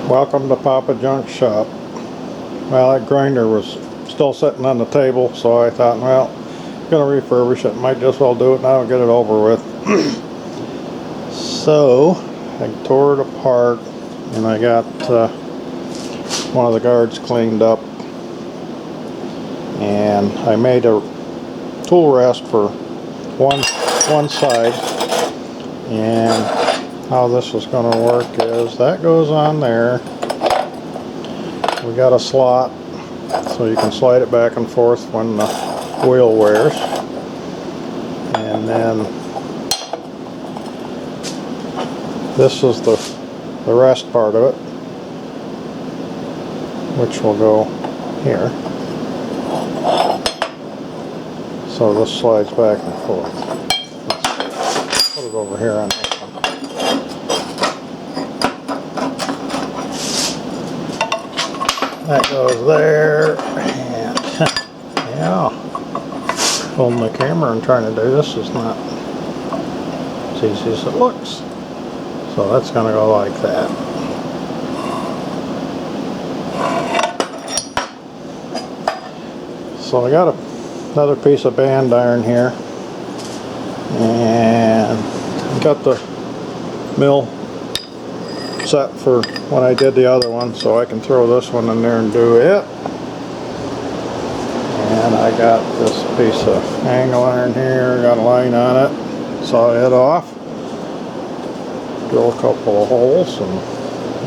Welcome to Papa Junk Shop. Well, that grinder was still sitting on the table, so I thought, well, I'm gonna refurbish it. Might just well do it now and get it over with. So I tore it apart and I got one of the guards cleaned up, and I made a tool rest for one side. And how this is going to work is that goes on there. We got a slot so you can slide it back and forth when the wheel wears, and then this is the rest part of it, which will go here. So this slides back and forth. Let's put it over here on this one. That goes there, and yeah, holding the camera and trying to do this is not as easy as it looks. So that's going to go like that. So I got another piece of band iron here, and got the mill set for when I did the other one, so I can throw this one in there and do it. And I got this piece of angle iron here, got a line on it, saw it off, drill a couple of holes, and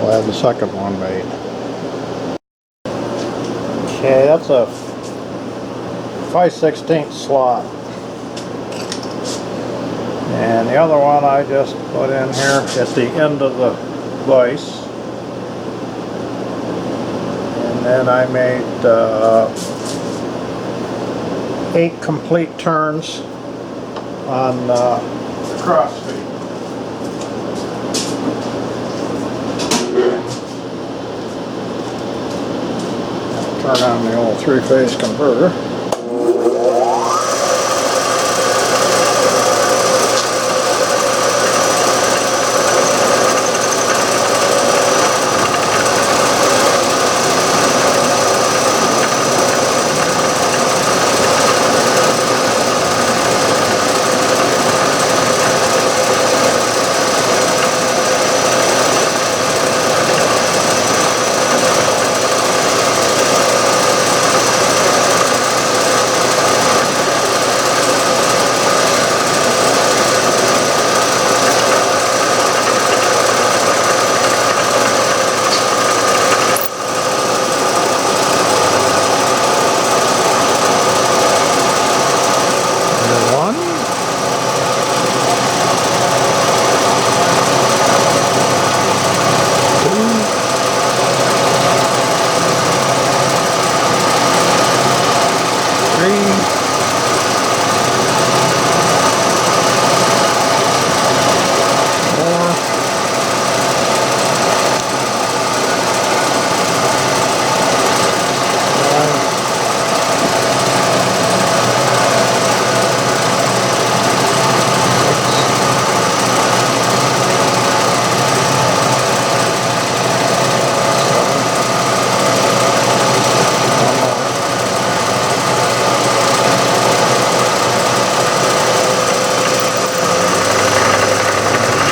we'll have the second one made. Okay, that's a 5/16 slot. And the other one I just put in here at the end of the vise. And then I made 8 complete turns on the cross feet. Turn on the old 3-phase converter.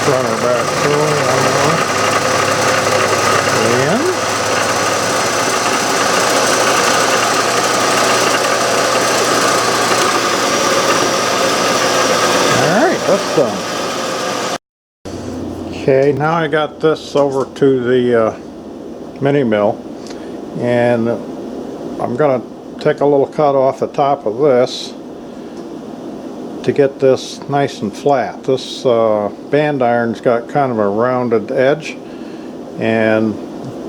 Run her back through one more. In. Alright, that's done. Okay, now I got this over to the mini mill, and I'm going to take a little cut off the top of this to get this nice and flat. This band iron's got kind of a rounded edge, and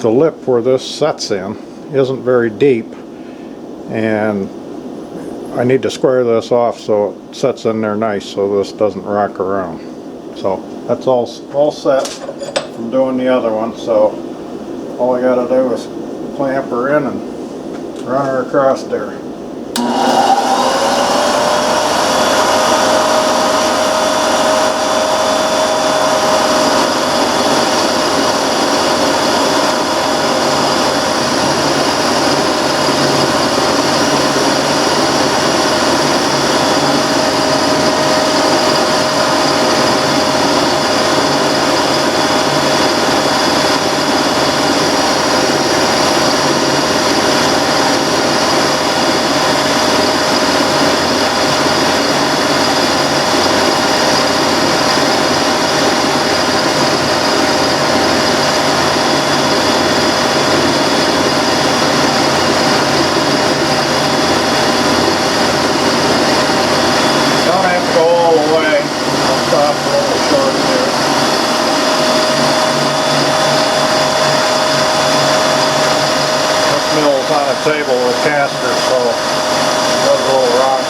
the lip where this sets in isn't very deep, and I need to square this off so it sets in there nice so this doesn't rock around. So that's all set from doing the other one, so all I gotta do is clamp her in and run her across there. a table with casters, so it does a little rock.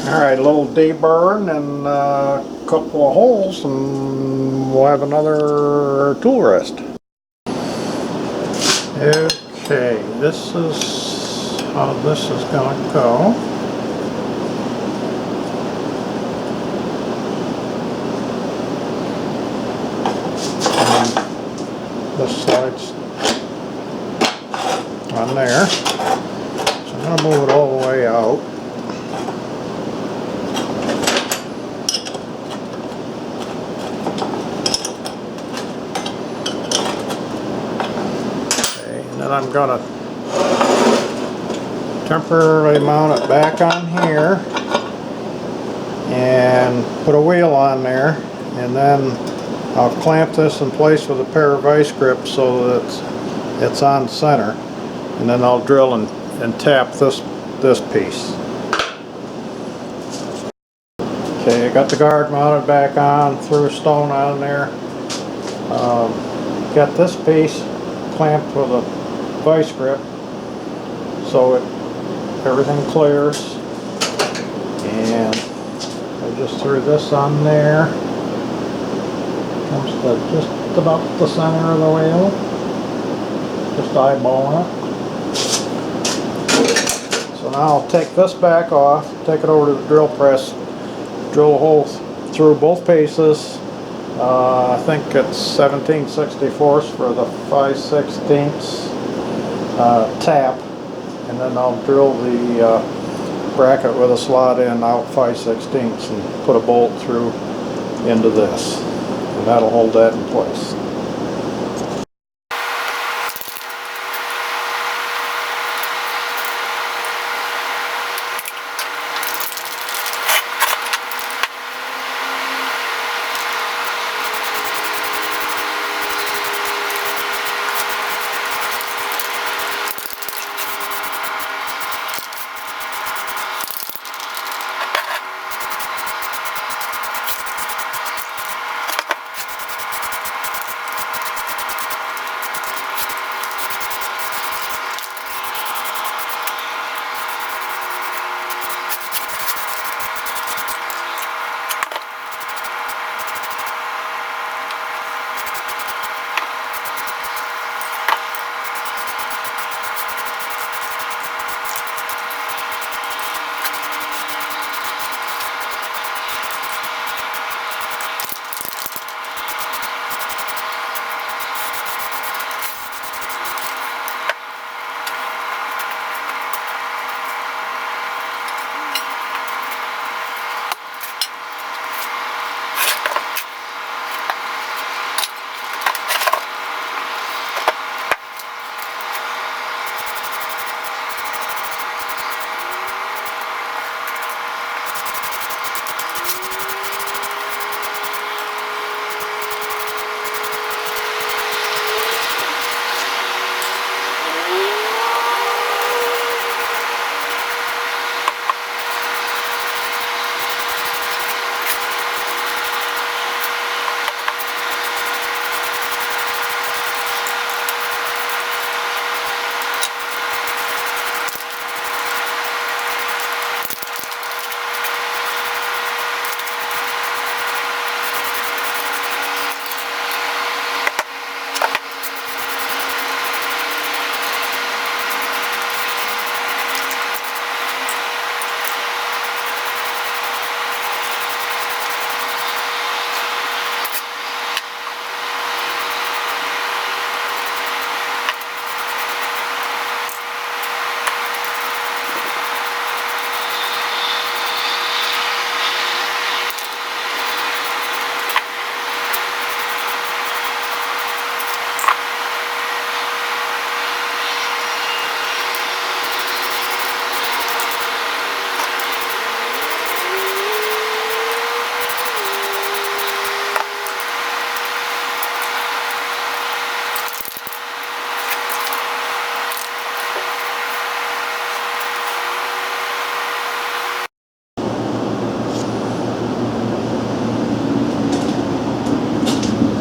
Alright, a little deburring and a couple of holes and we'll have another tool rest. Okay, this is how this is going to go. And this slides on there. So I'm going to move it all the way out. Then I'm going to temporarily mount it back on here and put a wheel on there, and then I'll clamp this in place with a pair of vice grips so that it's on center, and then I'll drill and tap this piece. Okay, I got the guard mounted back on, threw a stone on there, got this piece clamped with a vice grip so everything clears, and I just threw this on there. Comes to just about the center of the wheel, just eyeballing it. So now I'll take this back off, take it over to the drill press, drill a hole through both pieces. I think it's 17/64 for the 5/16 tap, and then I'll drill the bracket with a slot in out 5/16 and put a bolt through into this, and that'll hold that in place.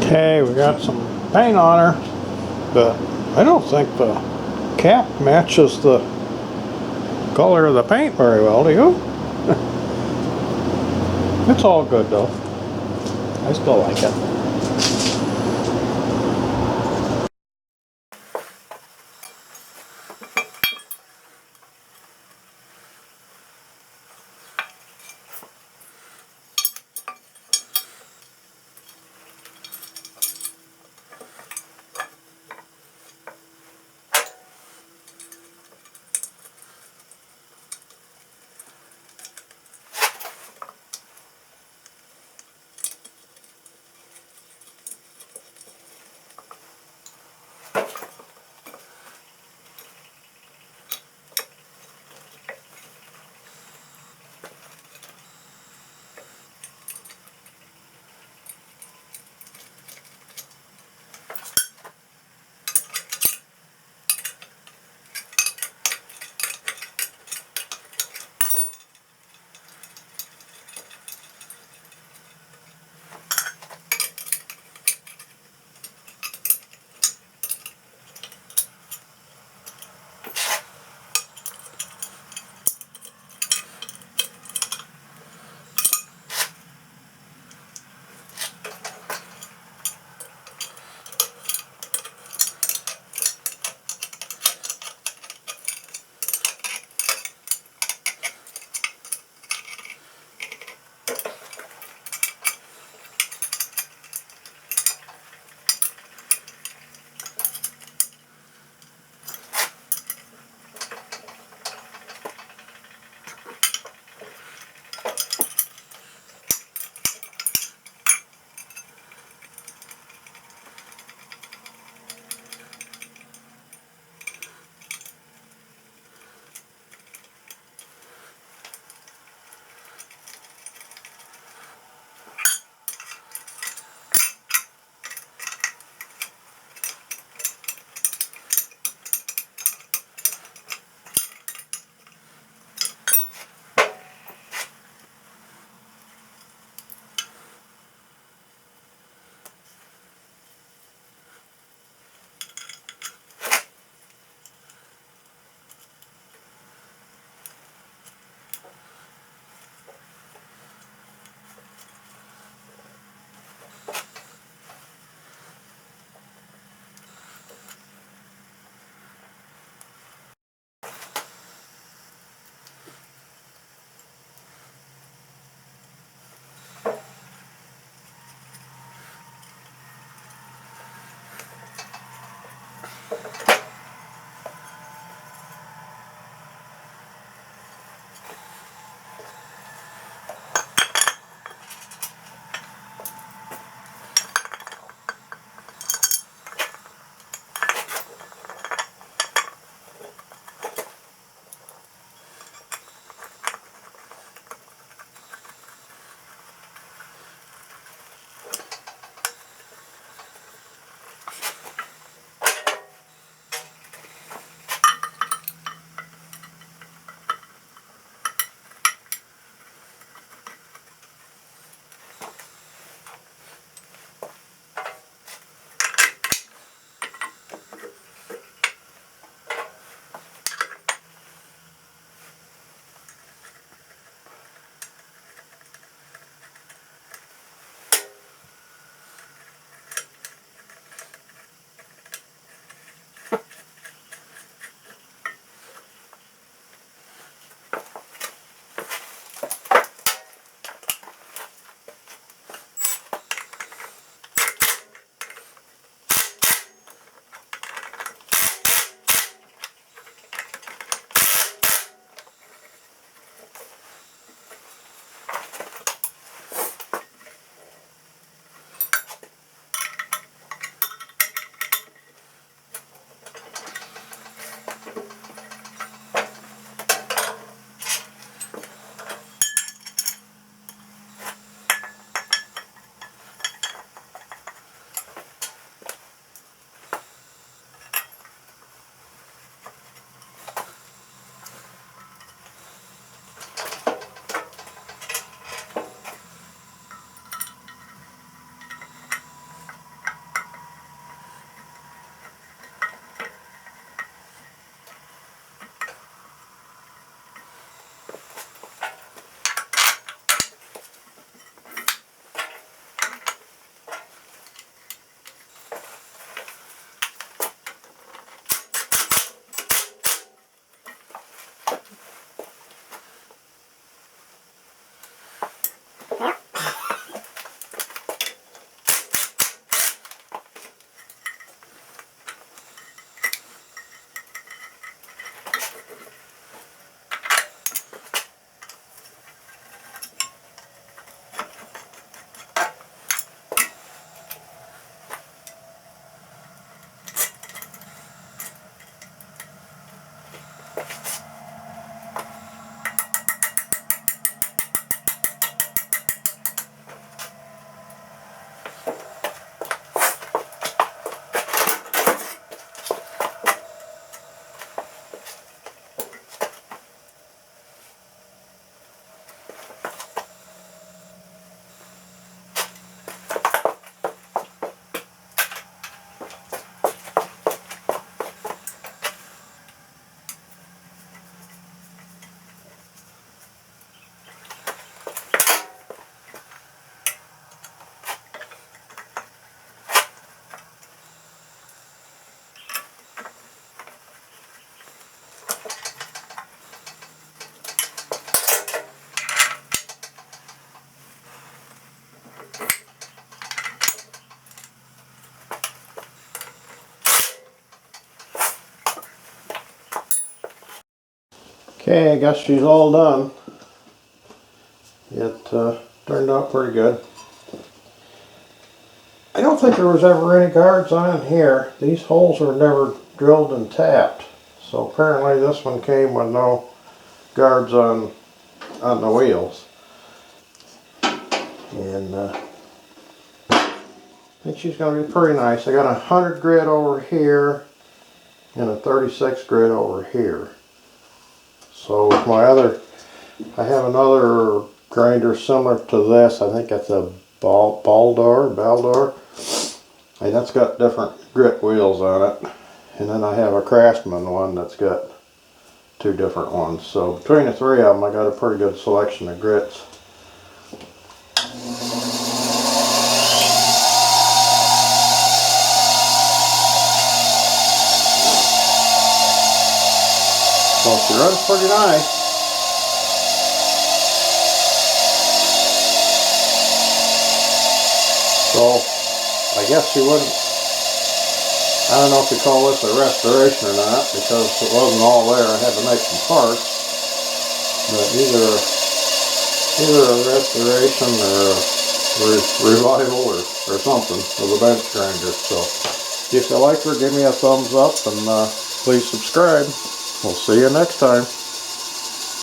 Okay, we got some paint on her, but I don't think the cap matches the color of the paint very well, do you? It's all good though. I still like it. Okay, I guess she's all done. It turned out pretty good. I don't think there was ever any guards on here. These holes were never drilled and tapped. So apparently this one came with no guards on the wheels. And I think she's going to be pretty nice. I got a 100 grit over here and a 36 grit over here. So with my other, I have another grinder similar to this. I think it's a Baldor, and that's got different grit wheels on it. And then I have a Craftsman one that's got 2 different ones. So between the 3 of them, I got a pretty good selection of grits. So she runs pretty nice. So I guess she wouldn't, I don't know if you call this a restoration or not, because it wasn't all there. I had to make some parts. But either a restoration or a revival or something of the bench grinder. So if you like her, give me a thumbs up and please subscribe. We'll see you next time.